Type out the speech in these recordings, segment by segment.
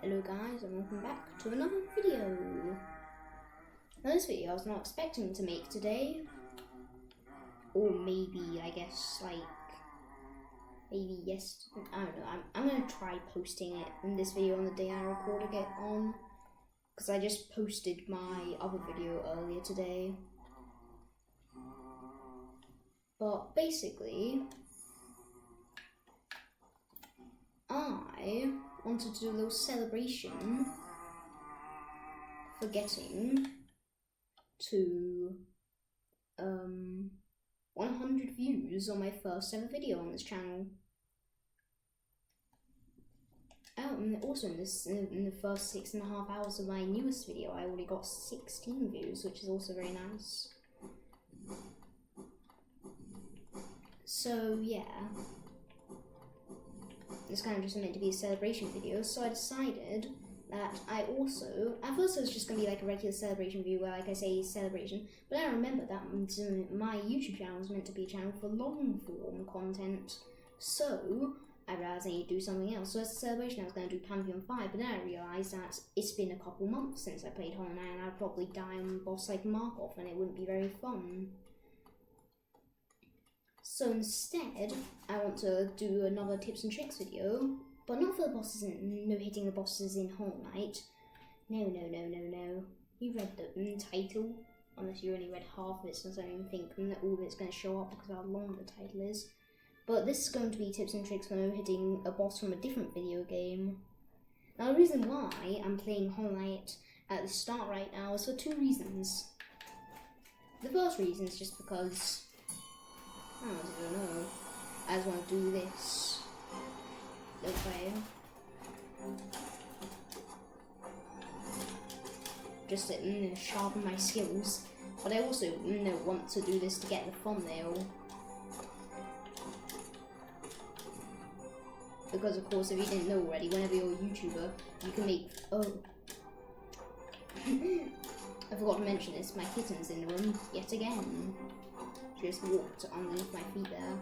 Hello guys, and welcome back to another video. Now this video I was not expecting to make today, or maybe I guess maybe yes, I don't know. I'm gonna try posting it in this video on the day I recorded it on, because I just posted my other video earlier today. But basically, I wanted to do a little celebration for getting to 100 views on my first ever video on this channel. Oh, and also in the first 6.5 hours of my newest video, I already got 16 views, which is also very nice. So yeah, it's kind of just meant to be a celebration video, so I decided that at first it was just going to be like a regular celebration video where like I say celebration, but I remember that my YouTube channel was meant to be a channel for long form content, so I realised I need to do something else. So as a celebration I was going to do Pantheon 5, but then I realised that it's been a couple months since I played Hollow Knight and I'd probably die on boss like Markov and it wouldn't be very fun. So instead, I want to do another tips and tricks video, but not for the bosses, no hitting the bosses in Hollow Knight. No. You read the title, unless you only read half of it, since I don't even think that all of it's going to show up because of how long the title is. But this is going to be tips and tricks for no hitting a boss from a different video game. Now the reason why I'm playing Hollow Knight at the start right now is for two reasons. The first reason is just because I don't know. I just want to do this. Okay. Just to sharpen my skills. But I also want to do this to get the thumbnail. Because of course, if you didn't know already, whenever you're a YouTuber, you can make... Oh. I forgot to mention this. My kitten's in the room yet again. Just walked underneath my feet there.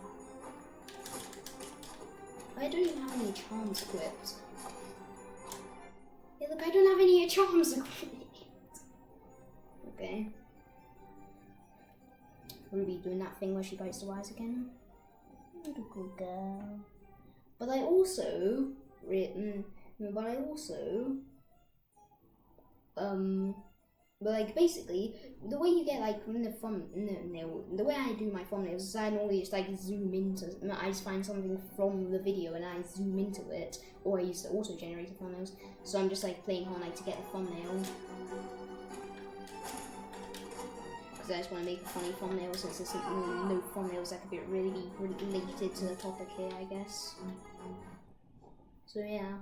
I don't even have any charms equipped. Yeah, look, I don't have any charms equipped. Okay. Ruby doing that thing where she bites the wires again. Little good girl. But I also, but like basically, the way you get like the the way I do my thumbnails is I normally just like zoom into. I just find something from the video and I zoom into it, or I use the auto-generated thumbnails. So I'm just like playing Hollow Knight to get the thumbnail because I just want to make a funny thumbnail since there's no thumbnails that could be really related to the topic here, I guess. So yeah.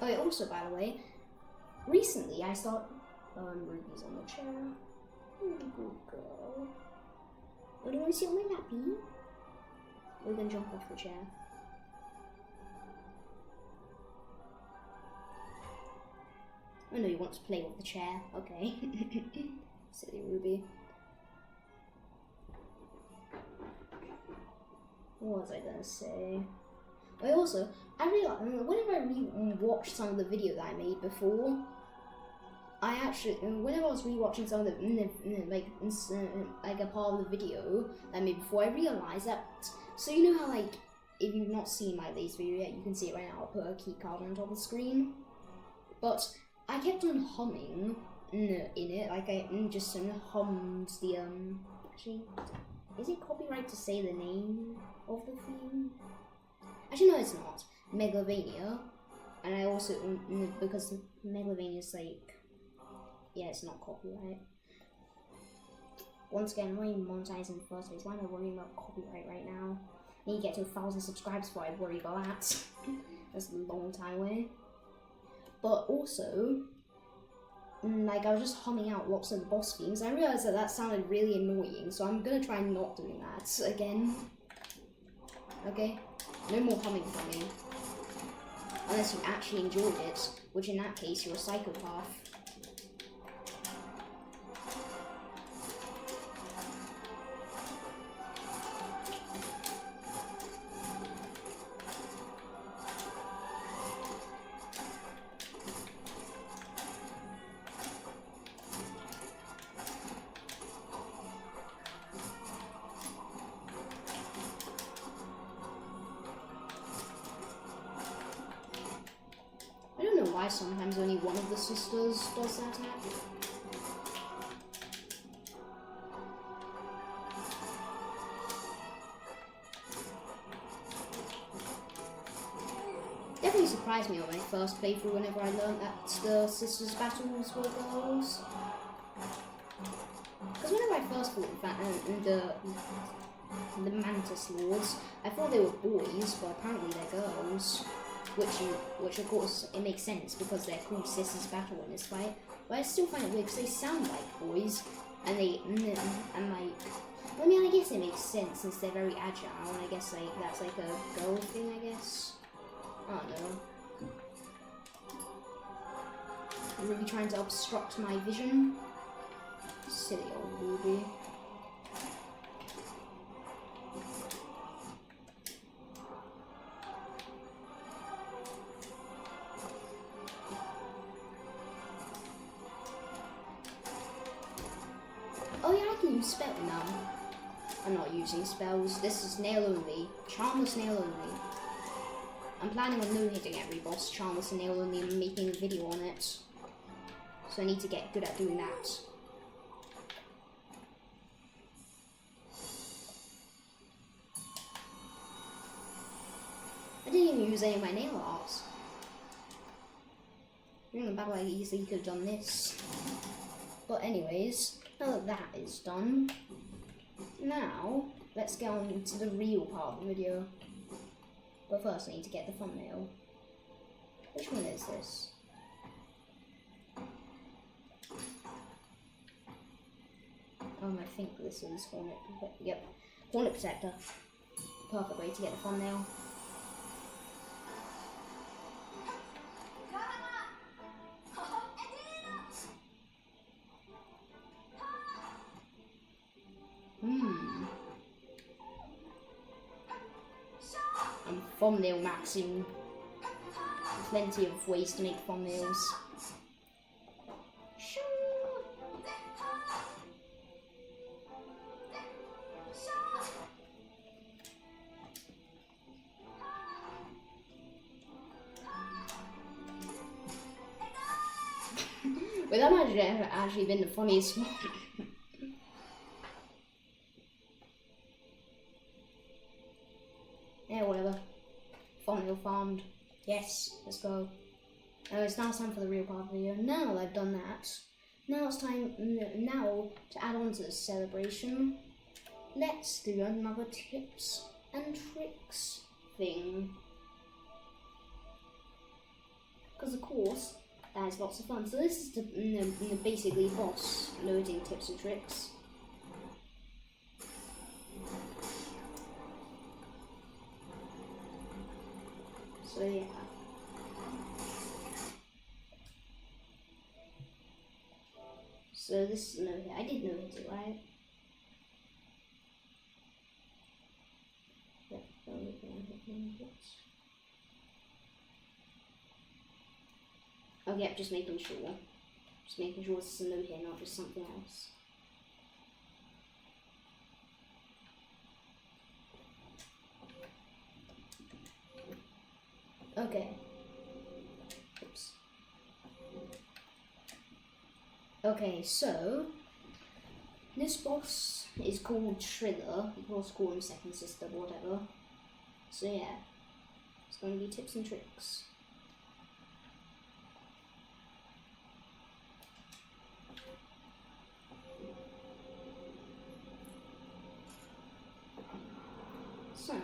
Oh yeah, also by the way, recently I started Ruby's on the chair. Good girl. Oh, do you want to sit on my lappy? We're gonna jump off the chair. Oh no, you want to play with the chair. Okay. Silly Ruby. What was I gonna say? I realized whenever I re-watched some of the video that I made before, whenever I was re-watching some of the like a part of the video that I made before, I realized that. So you know how like if you've not seen my latest video yet, you can see it right now. I'll put a key card on top of the screen. But I kept on humming in it, like I just hummed the Actually, is it copyright to say the name of the theme? Actually, no, it's not. Megalovania. And I also, because Megalovania is like, yeah, it's not copyright. Once again, I'm not even monetizing in the first place. Why am I worrying about copyright right now? I need to get to 1,000 subscribers before I worry about that. That's a long time away. But also, like I was just humming out lots of boss themes. I realized that that sounded really annoying, so I'm gonna try not doing that again. Okay, no more humming from me. Unless you actually enjoyed it, which in that case you're a psychopath. I don't know why sometimes only one of the sisters does that attack. Definitely surprised me on my first playthrough whenever I learned that the sisters' battles were girls. Because whenever I first fought the Mantis Lords, I thought they were boys, but apparently they're girls. Which of course it makes sense because they're called sisters battle in this fight. But I still find it weird because they sound like boys, and like. I mean, I guess it makes sense since they're very agile, and I guess like that's like a girl thing, I guess. I don't know. Ruby trying to obstruct my vision. Silly old Ruby. Oh yeah, I can use spell now. I'm not using spells. This is nail only. Charmless nail only. I'm planning on no-hitting every boss, charmless and nail only, and making a video on it. So I need to get good at doing that. I didn't even use any of my nail arts. During the battle I easily could have done this. But anyways, now that that is done, now let's get on to the real part of the video. But first I need to get the thumbnail. Which one is this? I think this is Hornet. Yep, Hornet Protector. Perfect way to get the thumbnail. I'm thumbnail maxing. Plenty of ways to make thumbnails. But that might have actually been the funniest one. Yeah, whatever. Thumbnail farmed. Yes, let's go. It's now time for the real part of the video. Now that I've done that, now it's time now to add on to the celebration. Let's do another tips and tricks thing. Because of course, that is lots of fun. So this is the basically boss loading tips and tricks. So yeah. So this is no-hit. I did no-hit it, right? Yep, no-hit. Oh yeah, just making sure. Just making sure this is a no-hit, not just something else. Okay. Oops. Okay, so this boss is called Trilla. You can also call him Second Sister, whatever. So yeah, it's going to be tips and tricks. So,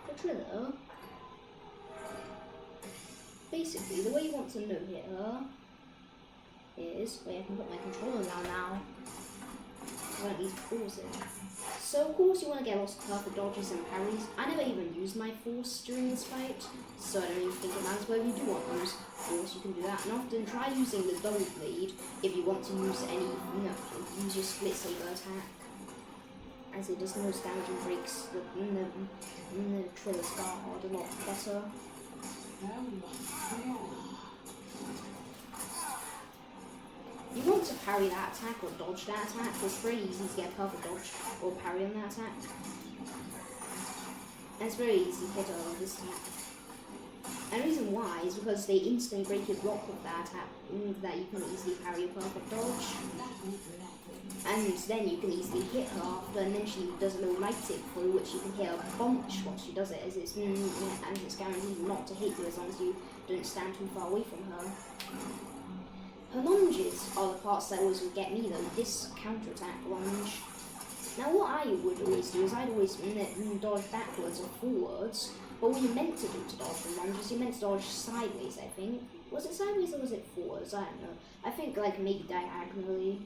for Trilla, basically the way you want to no-hit her is, wait, I can put my controller down now. I won't need to pause it. So of course you want to get lots of perfect dodges and parries. I never even used my force during this fight, so I don't even think it matters, but if you do want to use force, you can do that. And often try using the double blade if you want to use any, use your split saber attack, as it does the most damage and breaks the Trilla's guard a lot better. You want to parry that attack or dodge that attack, it's very easy to get a perfect dodge or parry on that attack. And it's very easy to hit her on this attack. And the reason why is because they instantly break your block with that attack, that you can easily parry a perfect dodge. And then you can easily hit her after, and then she does a little light tip through, which you can hit a bunch while she does it, as it's guaranteed not to hit you as long as you don't stand too far away from her. Her lunges are the parts that always would get me though, this counter-attack lunge. Now what I would always do is I'd always dodge backwards or forwards, but what you're meant to do to dodge the lunge is you're meant to dodge sideways, I think. Was it sideways or was it forwards? I don't know. I think like maybe diagonally.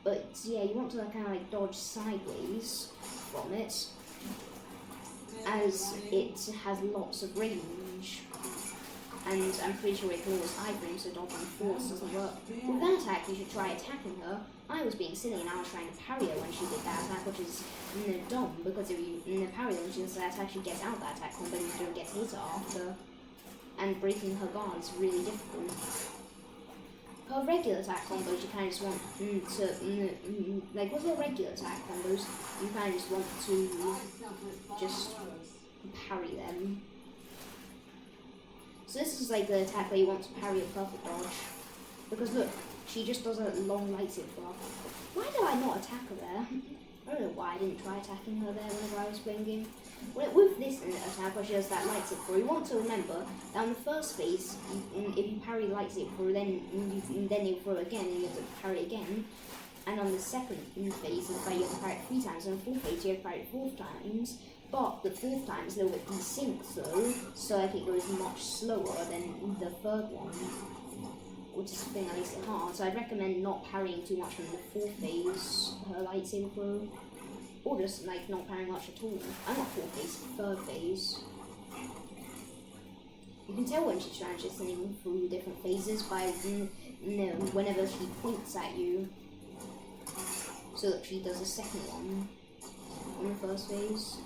But yeah, you want to kind of like dodge sideways from it, as it has lots of range. And I'm pretty sure it can always iframe, so dodging force doesn't work. With that attack, you should try attacking her. I was being silly and I was trying to parry her when she did that attack, which is dumb, because if you parry her when she does that attack, she gets out of that attack combo and you don't get hit after. And breaking her guard is really difficult. Her regular attack combos, you kind of just want to, like with her regular attack combos, you kind of just want to just parry them. So this is like the attack where you want to parry a perfect dodge. Because look, she just does a long light tip block. Why did I not attack her there? I don't know why I didn't try attacking her there whenever I was playing game. With this attack where she does that light tip through, you want to remember that on the first phase, if you parry light tip through, then you throw again and you have to parry again. And on the second phase, you have to parry it 3 times, and on the fourth phase you have to parry it 4 times. But the 4th time is a little bit desynced though, so like it goes much slower than the 3rd one, which is the thing that makes it hard. So I'd recommend not parrying too much from the 4th phase, her lightsaber throw, or just like not parrying much at all. I'm not 4th phase, 3rd phase. You can tell when she's transitioning through different phases by whenever she points at you. So that she does a second one on the 1st phase.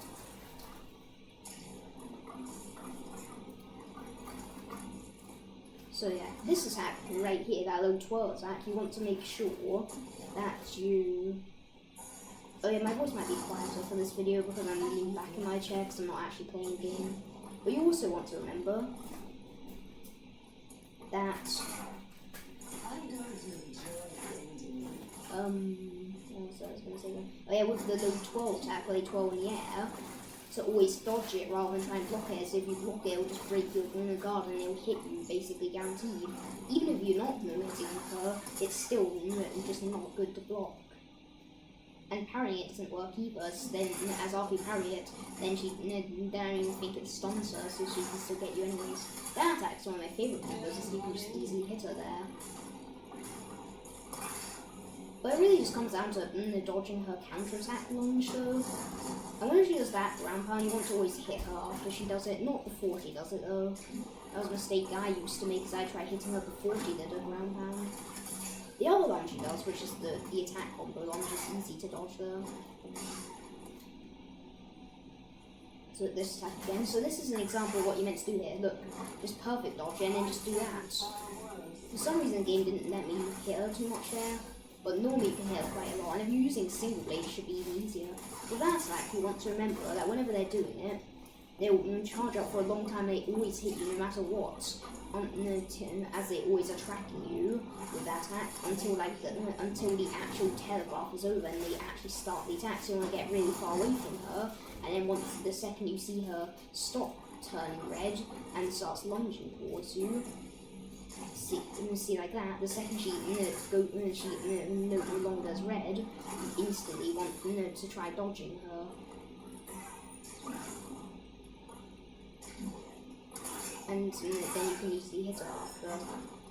So yeah, this attack right here, that little twirl attack, you want to make sure that you... Oh yeah, my voice might be quieter for this video because I'm leaning back in my chair because I'm not actually playing a game. But you also want to remember that... what was I going to say then? Oh yeah, with the little twirl attack where they twirl in the air, to always dodge it rather than try and block it, as if you block it, it'll just break your guard and it'll hit you, basically guaranteed. Even if you're not hitting her, it's still just not good to block. And parrying it doesn't work either, so then as after you parry it, then she don't even think it stuns her, so she can still get you anyways. That attack's one of my favourite combos, is you can just easily hit her there. But it really just comes down to dodging her counter-attack lunge though. And when she does that ground pound, you want to always hit her after she does it, not before she does it though. That was a mistake I used to make because I tried hitting her before she did a ground pound. The other lunge she does, which is the attack combo lunge, is easy to dodge though. So this attack again. So this is an example of what you're meant to do here. Look, just perfect dodge and then just do that. For some reason the game didn't let me hit her too much there. But normally you can hit her quite a lot, and if you're using single blade, it should be even easier. With that attack, you want to remember that whenever they're doing it, they'll charge up for a long time, they always hit you no matter what, as they always are tracking you with that attack, until the actual telegraph is over and they actually start the attack, so you want to get really far away from her, and then once the second you see her stop turning red and starts lunging towards you, see like that, the second she no longer does red, you instantly want to try dodging her. And then you can easily hit her after,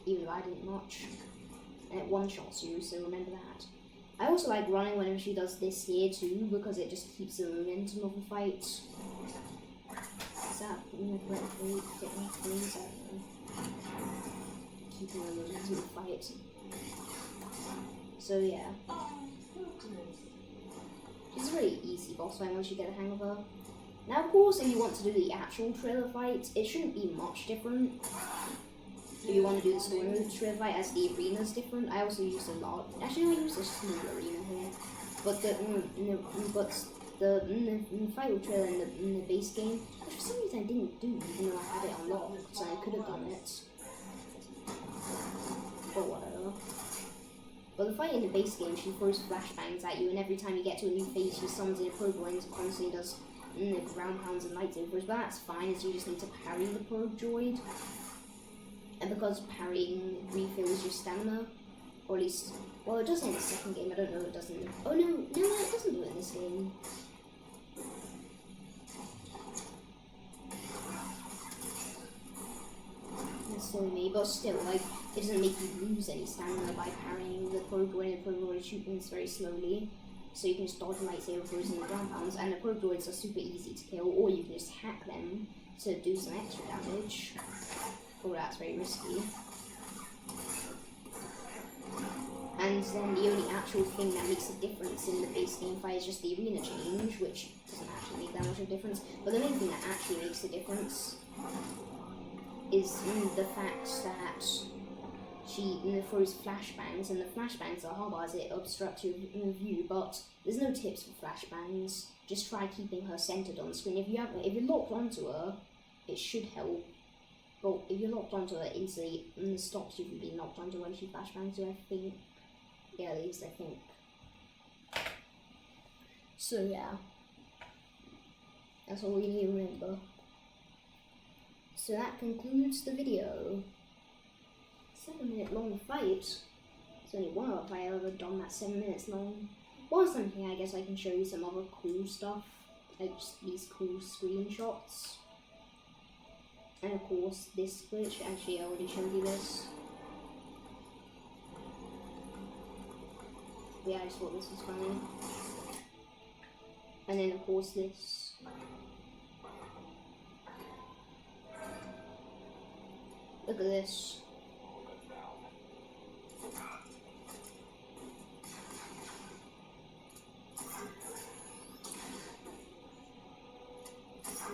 even though I didn't much. and it one-shots you, so remember that. I also like running whenever she does this here too, because it just keeps the momentum of the fight. Is that the correct phrase? I don't know. Keeping the momentum of the fight. So yeah. She's a really easy boss fight once you get the hang of her. Now of course if you want to do the actual Trilla fight, it shouldn't be much different. If you want to do the story mode Trilla fight as the arena's different, I also use a lot. Actually I use a small arena here. But the fight with Trilla in the base game, which for some reason I didn't do even though I had it unlocked, so I could have done it. But whatever. But the fight in the base game, she throws flashbangs at you, and every time you get to a new phase, she summons in a probe and constantly does ground pounds and lightsabers. But that's fine, as you just need to parry the probe droid. And because parrying refills your stamina, or at least, well, it does in the second game. I don't know, it doesn't. Oh no, it doesn't do it in this game. Silly me, but still, like, it doesn't make you lose any stamina by parrying the probe droid, and the probe droid shoots very slowly. So you can just dodge lightsaber throws and ground pounds, and the probe droids are super easy to kill, or you can just hack them to do some extra damage. Oh, that's very risky. And then the only actual thing that makes a difference in the base game fight is just the arena change, which doesn't actually make that much of a difference. But the main thing that actually makes a difference is the fact that she throws flashbangs, and the flashbangs are hard as it obstructs your view, but there's no tips for flashbangs. Just try keeping her centered on the screen. If you're locked onto her, it should help. But if you're locked onto her easily, it stops you from being knocked onto when she flashbangs you, I think. Yeah, at least I think. So yeah. That's all we need to remember. So that concludes the video. 7-minute long fight. It's only one other fight I've ever done that's 7 minutes long. Whilst I'm here, I guess I can show you some other cool stuff. Like just these cool screenshots. And of course this glitch. Actually I already showed you this. Yeah, I just thought this was funny. And then of course this. Look at this.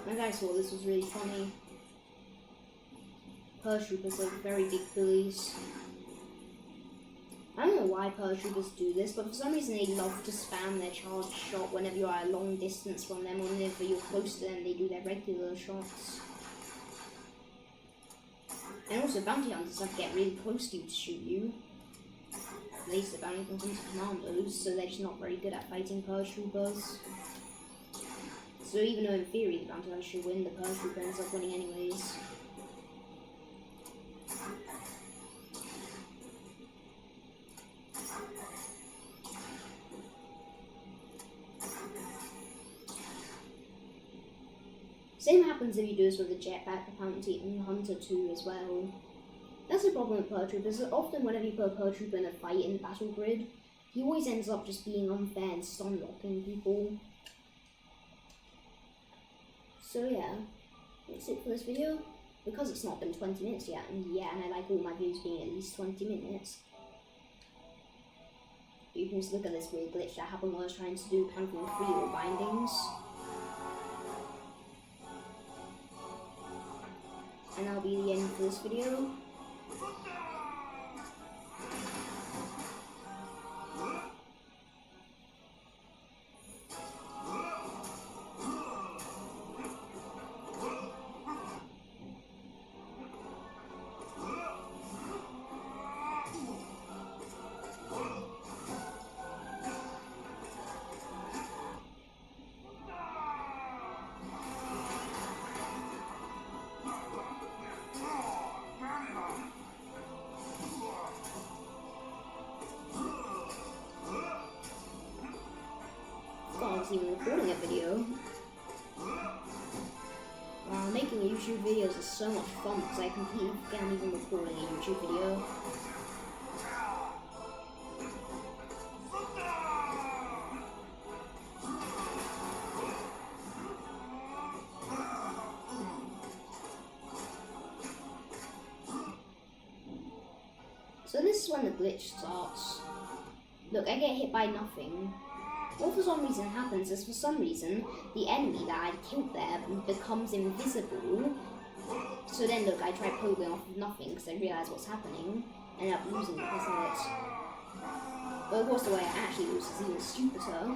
My guys thought this was really funny. Paratroopers are very big bullies. I don't know why paratroopers do this, but for some reason they love to spam their charge shot whenever you're at a long distance from them, or whenever you're close to them they do their regular shots. And also bounty hunters have to get really close to you to shoot you. At least the bounty hunters are commandos, so they're just not very good at fighting paratroopers. So even though in theory the bounty hunter should win, the paratrooper ends up winning anyways. Same happens if you do this with the jetpack, the bounty hunter too as well. That's the problem with paratroopers. Often whenever you put a paratrooper in a fight in the battle grid, he always ends up just being unfair and stun-locking people. So yeah, that's it for this video. Because it's not been 20 minutes yet, and I like all my videos being at least 20 minutes. You can just look at this weird glitch that happened when I was trying to do Pantheon 3 or bindings. And that'll be the end for this video. I was even recording a video. Making YouTube videos is so much fun because I completely forget I'm even recording a YouTube video. So this is when the glitch starts. Look, I get hit by nothing. What for some reason happens is, for some reason, the enemy that I killed there becomes invisible. So then, look, I tried poking off with nothing because I realised what's happening. Ended up losing because of it. But of course, the way I actually lose is even stupider.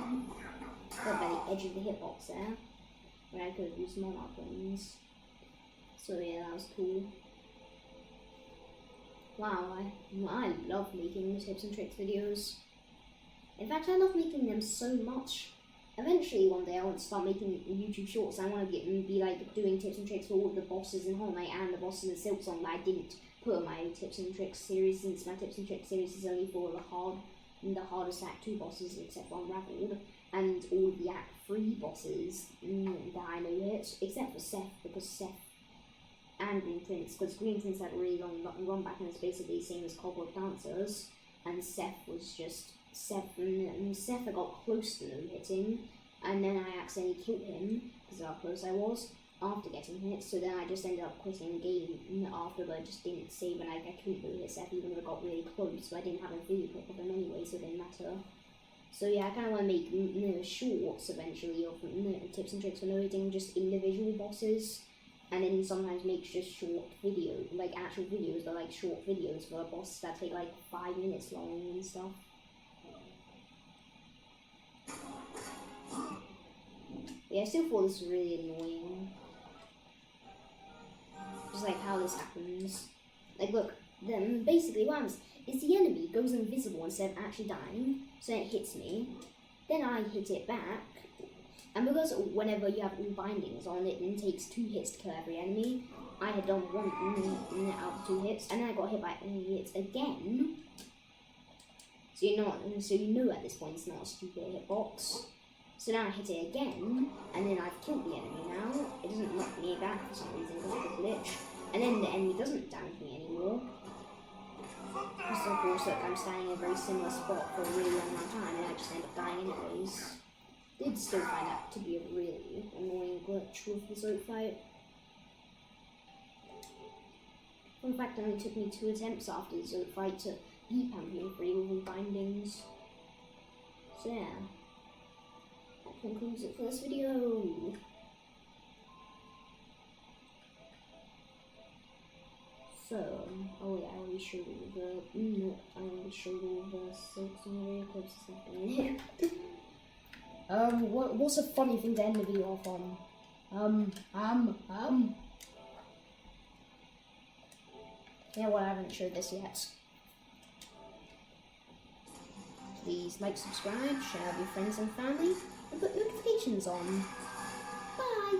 Got by the edge of the hitbox there, where I could have used more weapons. So yeah, that was cool. Wow, I love making tips and tricks videos. In fact, I love making them so much. Eventually, one day, I want to start making YouTube shorts. I want to be like doing tips and tricks for all of the bosses in Hollow Knight and the bosses in the Silk Song that I didn't put on my tips and tricks series, since my tips and tricks series is only for the hardest Act 2 bosses, except for Unraveled, and all of the Act 3 bosses that I know hit, except for Seth, because Seth and Green Prince, because Green Prince had a really long run back and it's basically the same as Cobweb Dancers, and Seth was just Seth I got close to no hitting, and then I accidentally killed him because of how close I was after getting hit. So then I just ended up quitting the game after, but I just didn't save, and I couldn't really hit Seth even though I got really close. So I didn't have a video clip of him anyway, so it didn't matter. So yeah, I kind of want to make shorts eventually of tips and tricks for no hitting just individual bosses. And then sometimes make just short videos, like actual videos, but like short videos for a boss that take like 5 minutes long and stuff. Yeah, I still thought this was really annoying. Just like how this happens. Like look, then basically what happens is the enemy goes invisible instead of actually dying, so then it hits me. Then I hit it back. And because whenever you have all bindings on it, it takes 2 hits to kill every enemy, I had done 1 out of 2 hits, and then I got hit by it again. So you know at this point it's not a stupid hitbox. So now I hit it again, and then I've killed the enemy now. It doesn't knock me back for some reason because of the glitch. And then the enemy doesn't damage me anymore. Because of course, look, I'm standing in a very similar spot for a really long amount of time, and I just end up dying anyways. Did still find that to be a really annoying glitch with the Zote fight. Fun fact, it only took me 2 attempts after the Zote fight to beat Pantheon 3 with all bindings. So yeah, that concludes it for this video. So, oh yeah, I already showed all I already showed all the silks and the clips and stuff in here. What's a funny thing to end the video off on? Yeah, well, I haven't showed this yet. Please like, subscribe, share with your friends and family, and put notifications on. Bye!